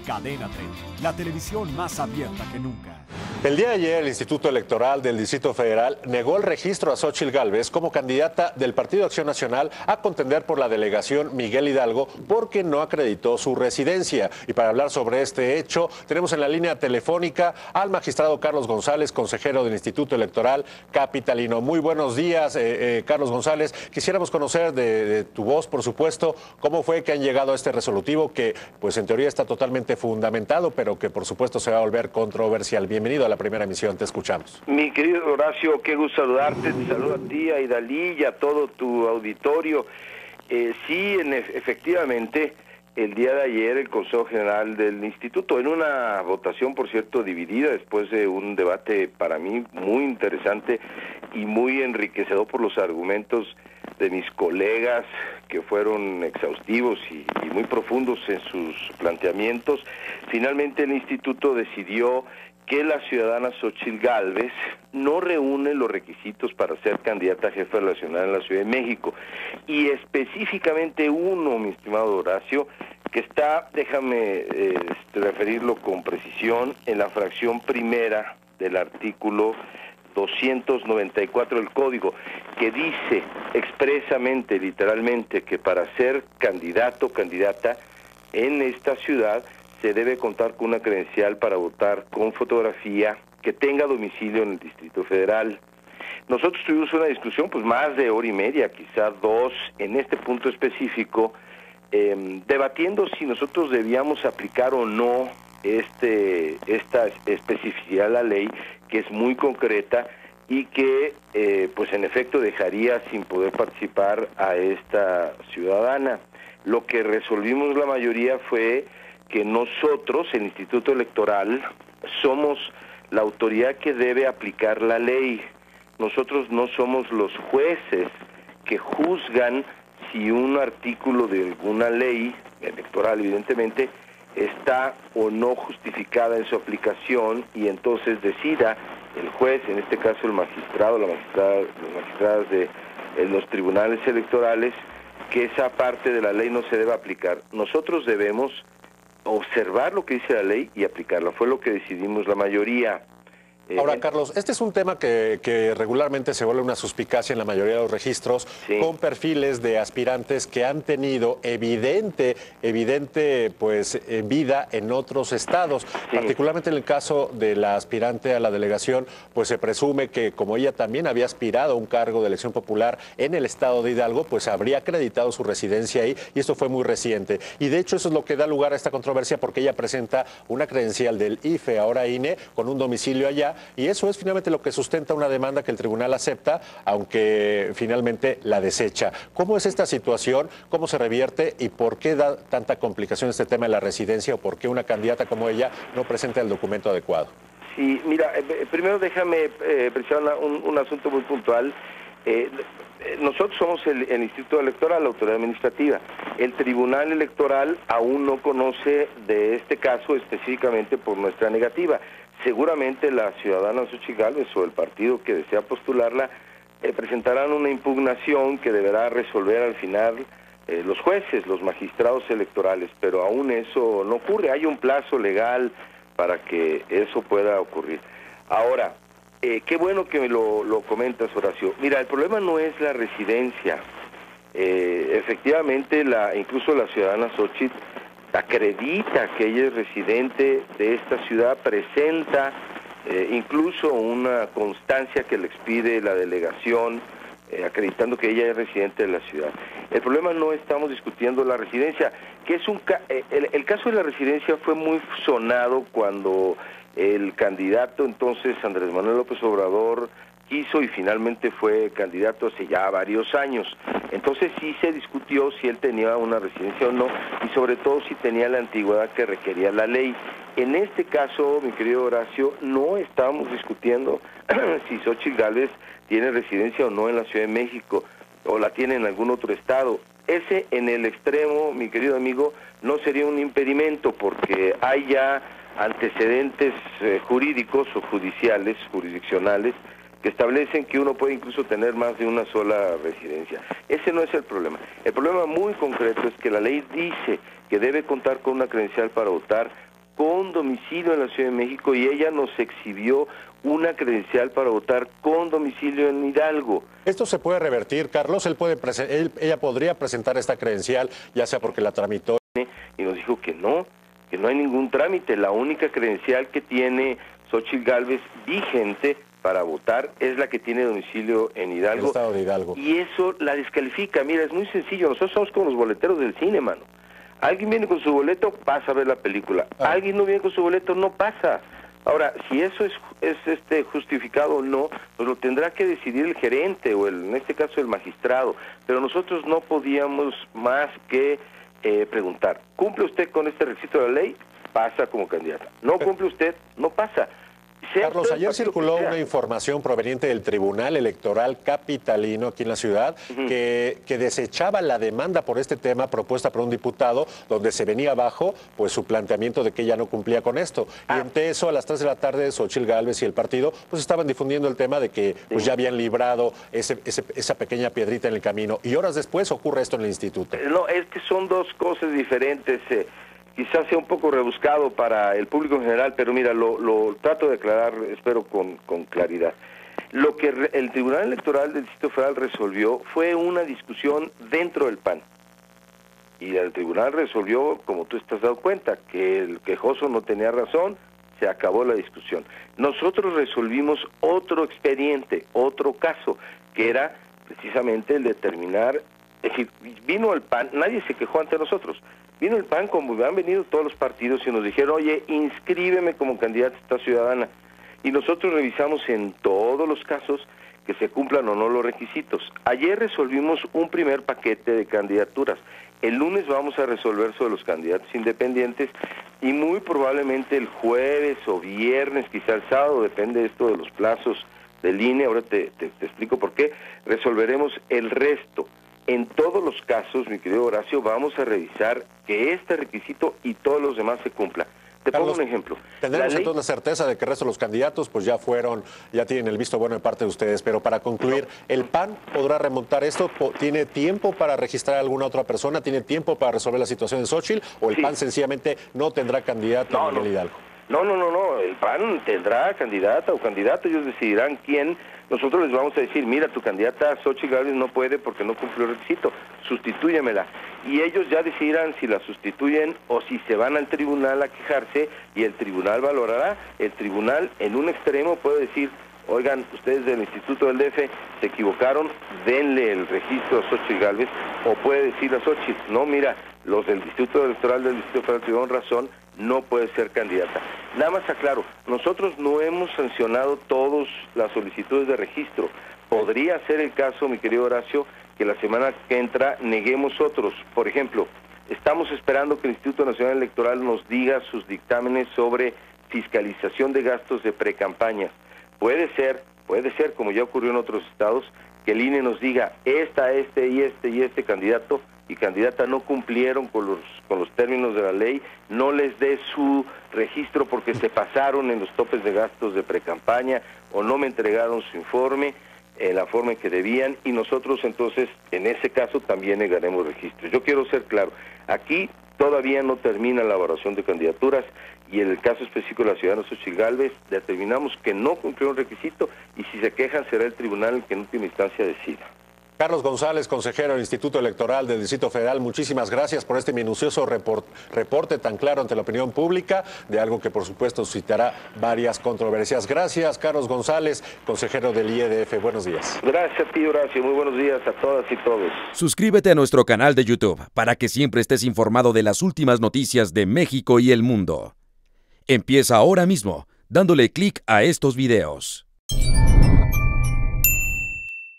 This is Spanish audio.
Cadena 30, la televisión más abierta que nunca. El día de ayer, el Instituto Electoral del Distrito Federal negó el registro a Xóchitl Gálvez como candidata del Partido Acción Nacional a contender por la delegación Miguel Hidalgo porque no acreditó su residencia. Y para hablar sobre este hecho, tenemos en la línea telefónica al magistrado Carlos González, consejero del Instituto Electoral Capitalino. Muy buenos días, Carlos González. Quisiéramos conocer de tu voz, por supuesto, cómo fue que han llegado a este resolutivo que, pues en teoría está totalmente fundamentado, pero que por supuesto se va a volver controversial. Bienvenido a la primera emisión, te escuchamos. Mi querido Horacio, qué gusto saludarte, te saludo a ti, a Idalí y a todo tu auditorio. Sí, efectivamente, el día de ayer el Consejo General del Instituto, en una votación, por cierto, dividida, después de un debate para mí muy interesante y muy enriquecedor por los argumentos de mis colegas, que fueron exhaustivos y muy profundos en sus planteamientos, finalmente el Instituto decidió que la ciudadana Xóchitl Gálvez no reúne los requisitos para ser candidata a jefa nacional en la Ciudad de México, y específicamente uno, mi estimado Horacio, que está, déjame referirlo con precisión, en la fracción primera del artículo 294 del Código, que dice expresamente, literalmente, que para ser candidato o candidata en esta ciudad se debe contar con una credencial para votar con fotografía, que tenga domicilio en el Distrito Federal. Nosotros tuvimos una discusión, pues más de hora y media, quizá dos, en este punto específico, debatiendo si nosotros debíamos aplicar o no esta especificidad de la ley, que es muy concreta y que, pues en efecto, dejaría sin poder participar a esta ciudadana. Lo que resolvimos la mayoría fue que nosotros, el Instituto Electoral, somos la autoridad que debe aplicar la ley. Nosotros no somos los jueces que juzgan si un artículo de alguna ley electoral, evidentemente, está o no justificada en su aplicación, y entonces decida el juez, en este caso el magistrado, las magistradas de los tribunales electorales, que esa parte de la ley no se debe aplicar. Nosotros debemos observar lo que dice la ley y aplicarla. Fue lo que decidimos la mayoría. Ahora, Carlos, este es un tema que regularmente se vuelve una suspicacia en la mayoría de los registros, sí, con perfiles de aspirantes que han tenido evidente pues vida en otros estados. Sí. Particularmente en el caso de la aspirante a la delegación, pues se presume que como ella también había aspirado a un cargo de elección popular en el estado de Hidalgo, pues habría acreditado su residencia ahí, y esto fue muy reciente. Y de hecho eso es lo que da lugar a esta controversia, porque ella presenta una credencial del IFE, ahora INE, con un domicilio allá, y eso es finalmente lo que sustenta una demanda que el tribunal acepta, aunque finalmente la desecha. ¿Cómo es esta situación? ¿Cómo se revierte? ¿Y por qué da tanta complicación este tema de la residencia? ¿O por qué una candidata como ella no presenta el documento adecuado? Sí, mira, primero déjame precisar un asunto muy puntual. Nosotros somos el Instituto Electoral, la autoridad administrativa. El Tribunal Electoral aún no conoce de este caso específicamente por nuestra negativa. Seguramente la ciudadana Xóchitl Gálvez o el partido que desea postularla presentarán una impugnación que deberá resolver al final los jueces, los magistrados electorales, pero aún eso no ocurre. Hay un plazo legal para que eso pueda ocurrir. Ahora, qué bueno que lo comentas, Horacio. Mira, el problema no es la residencia. Efectivamente, incluso la ciudadana Xóchitl acredita que ella es residente de esta ciudad, presenta incluso una constancia que le expide la delegación, acreditando que ella es residente de la ciudad. El problema no estamos discutiendo la residencia, que es el caso de la residencia fue muy sonado cuando el candidato entonces Andrés Manuel López Obrador quiso y finalmente fue candidato hace ya varios años. Entonces sí se discutió si él tenía una residencia o no, y sobre todo si tenía la antigüedad que requería la ley. En este caso, mi querido Horacio, no estamos discutiendo si Xóchitl Gálvez tiene residencia o no en la Ciudad de México, o la tiene en algún otro estado. Ese, en el extremo, mi querido amigo, no sería un impedimento, porque hay ya antecedentes jurídicos o judiciales, jurisdiccionales, que establecen que uno puede incluso tener más de una sola residencia. Ese no es el problema. El problema muy concreto es que la ley dice que debe contar con una credencial para votar con domicilio en la Ciudad de México y ella nos exhibió una credencial para votar con domicilio en Hidalgo. ¿Esto se puede revertir, Carlos? Ella podría presentar esta credencial, ya sea porque la tramitó. Y nos dijo que no hay ningún trámite. La única credencial que tiene Xóchitl Gálvez vigente para votar es la que tiene domicilio en Hidalgo. El estado de Hidalgo. Y eso la descalifica. Mira, es muy sencillo. Nosotros somos como los boleteros del cine, mano. Alguien viene con su boleto, pasa a ver la película. Alguien no viene con su boleto, no pasa. Ahora, si eso es justificado o no, pues lo tendrá que decidir el gerente o en este caso el magistrado. Pero nosotros no podíamos más que preguntar, ¿cumple usted con este requisito de la ley? Pasa como candidata. ¿No cumple usted? No pasa. Carlos, ayer circuló una información proveniente del Tribunal Electoral Capitalino aquí en la ciudad que desechaba la demanda por este tema propuesta por un diputado donde se venía abajo pues su planteamiento de que ella no cumplía con esto. Y ante eso, a las 3 de la tarde, Xóchitl Gálvez y el partido pues estaban difundiendo el tema de que pues ya habían librado esa pequeña piedrita en el camino. Y horas después ocurre esto en el instituto. No, es que son dos cosas diferentes. Quizás sea un poco rebuscado para el público en general, pero mira, lo trato de aclarar, espero con claridad. Lo que el Tribunal Electoral del Distrito Federal resolvió fue una discusión dentro del PAN. Y el Tribunal resolvió, como tú estás dado cuenta, que el quejoso no tenía razón, se acabó la discusión. Nosotros resolvimos otro expediente, otro caso, que era precisamente el determinar, es decir, vino el PAN, nadie se quejó ante nosotros. Vino el PAN, como han venido todos los partidos, y nos dijeron, oye, inscríbeme como candidata a esta ciudadana. Y nosotros revisamos en todos los casos que se cumplan o no los requisitos. Ayer resolvimos un primer paquete de candidaturas. El lunes vamos a resolver sobre los candidatos independientes y muy probablemente el jueves o viernes, quizá el sábado, depende esto de los plazos del INE, ahora te explico por qué, resolveremos el resto. En todos los casos, mi querido Horacio, vamos a revisar que este requisito y todos los demás se cumplan. Te pongo un ejemplo. Tendremos entonces la certeza de que el resto de los candidatos pues ya tienen el visto bueno de parte de ustedes, pero para concluir, ¿el PAN podrá remontar esto? ¿Tiene tiempo para registrar a alguna otra persona? ¿Tiene tiempo para resolver la situación de Xóchitl? ¿O el PAN sencillamente no tendrá candidato a Miguel Hidalgo? No, el PAN tendrá candidata o candidato, ellos decidirán quién. Nosotros les vamos a decir, mira, tu candidata Xóchitl Gálvez no puede porque no cumplió el requisito, sustitúyemela. Y ellos ya decidirán si la sustituyen o si se van al tribunal a quejarse y el tribunal valorará. El tribunal en un extremo puede decir, oigan, ustedes del Instituto del DF se equivocaron, denle el registro a Xóchitl Gálvez, o puede decir a Xóchitl, no, mira, los del Instituto Electoral del Distrito Federal tuvieron razón, no puede ser candidata. Nada más aclaro, nosotros no hemos sancionado todas las solicitudes de registro. Podría ser el caso, mi querido Horacio, que la semana que entra neguemos otros. Por ejemplo, estamos esperando que el Instituto Nacional Electoral nos diga sus dictámenes sobre fiscalización de gastos de precampañas. Puede ser, como ya ocurrió en otros estados, que el INE nos diga, este candidato y candidata no cumplieron con los términos de la ley, no les dé su registro porque se pasaron en los topes de gastos de precampaña o no me entregaron su informe en la forma en que debían, y nosotros entonces en ese caso también negaremos registro. Yo quiero ser claro, aquí todavía no termina la evaluación de candidaturas y en el caso específico de la ciudadana Xóchitl Gálvez determinamos que no cumplió un requisito y si se quejan será el tribunal el que en última instancia decida. Carlos González, consejero del Instituto Electoral del Distrito Federal, muchísimas gracias por este minucioso reporte tan claro ante la opinión pública de algo que por supuesto suscitará varias controversias. Gracias, Carlos González, consejero del IEDF. Buenos días. Gracias a ti, Horacio. Muy buenos días a todas y todos. Suscríbete a nuestro canal de YouTube para que siempre estés informado de las últimas noticias de México y el mundo. Empieza ahora mismo dándole clic a estos videos.